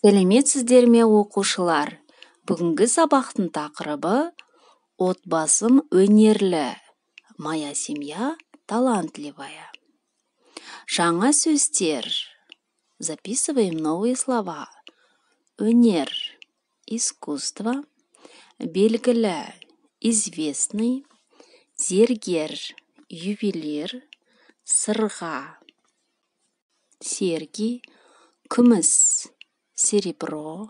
Сәлеметсіздер ме, оқушылар? Бүгінгі сабақтың тақырыбы отбасым өнерлі. Моя семья талантливая. Жаңа сөздер. Записываем новые слова. Өнер – искусство. Белгілі – известный. Зергер – ювелир. Сырға – серьги. Күміс – серебро.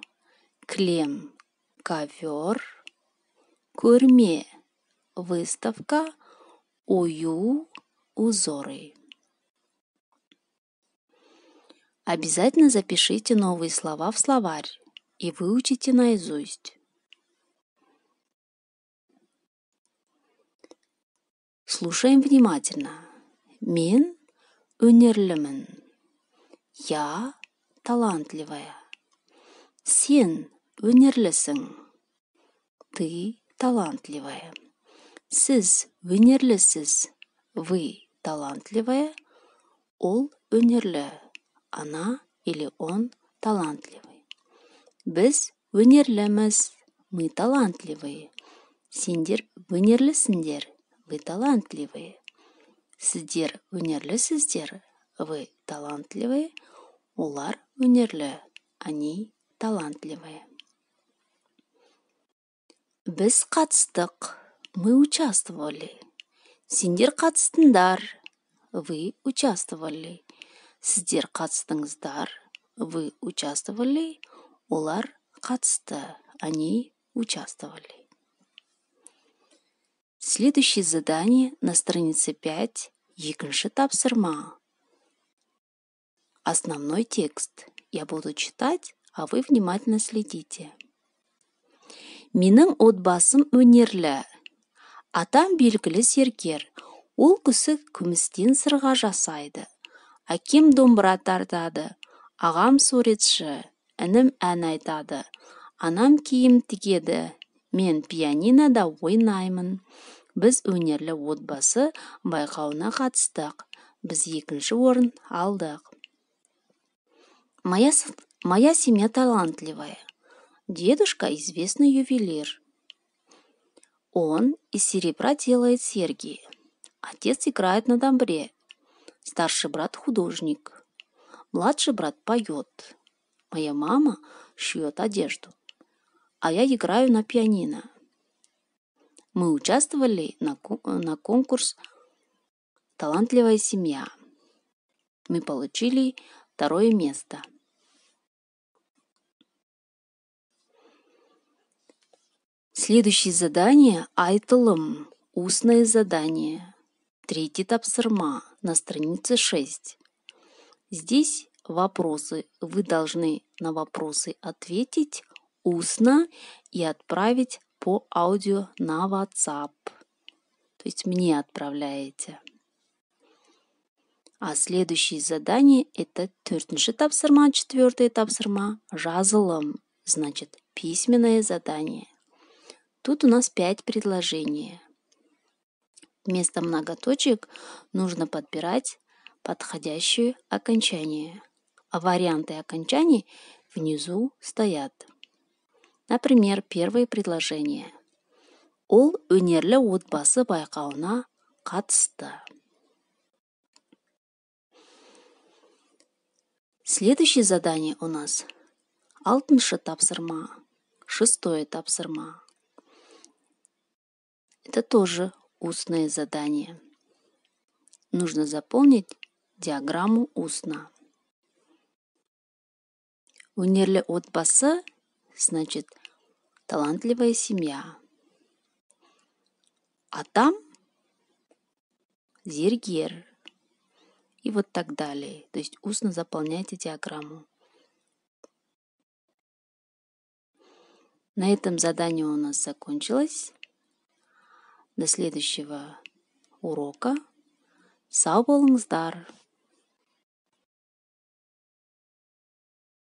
Кілем – ковер. Көрме – выставка. Ою – узоры. Обязательно запишите новые слова в словарь и выучите наизусть. Слушаем внимательно. Мен өнерлімін. Я талантливая. Сен өнерлісің. Ты талантливая. Сіз өнерлісіз. Вы талантливая. Ол өнерлі. Она или он талантливый. Біз өнерліміз. Мы талантливые. Сендер өнерлісіңдер. Вы талантливые. Сіздер өнерлісіздер. Вы талантливые. Олар өнерлі. Они талантливые. Біз қатыстық. Мы участвовали. Сендер қатыстыңдар. Вы участвовали. Сіздер қатыстыңыздар. Вы участвовали. Олар қатысты. Они участвовали. Следующее задание на странице 5. Екінші тапсырма. Основной текст. Я буду читать, а вы внимательно следите. Менің отбасым өнерлі. Атам белгілі зергер. Ол кісі күмістен сырға жасайды. Әкем домбыра тартады. Ағам суретші. Інім ән айтады. Анам киім тігеді. Мен пианинода ойнаймын. Біз өнерлі отбасы байқауына қатыстық. Біз екінші орын алдық. Моя семья талантливая. Дедушка известный ювелир. Он из серебра делает серьги. Отец играет на домбре. Старший брат художник. Младший брат поет. Моя мама шьет одежду. А я играю на пианино. Мы участвовали на конкурс «Талантливая семья». Мы получили 2 место. Следующее задание – айтылым, устное задание. 3 тапсырма на странице 6. Здесь вопросы. Вы должны на вопросы ответить устно и отправить по аудио на WhatsApp. То есть мне отправляете. А следующее задание – это 4 тапсырма, 4 тапсырма, жазылым, значит, письменное задание. Тут у нас 5 предложений. Вместо многоточек нужно подбирать подходящее окончание. А варианты окончаний внизу стоят. Например, первое предложение. Ол өнерлі отбасы байқауына қатысты. Следующее задание у нас 6 тапсырма, 6 тапсырма. Это тоже устное задание. Нужно заполнить диаграмму устно. Өнерлі отбасы, значит, талантливая семья. А там зергер. И вот так далее. То есть устно заполняйте диаграмму. На этом задание у нас закончилось. До следующего урока. Сау болыңыздар.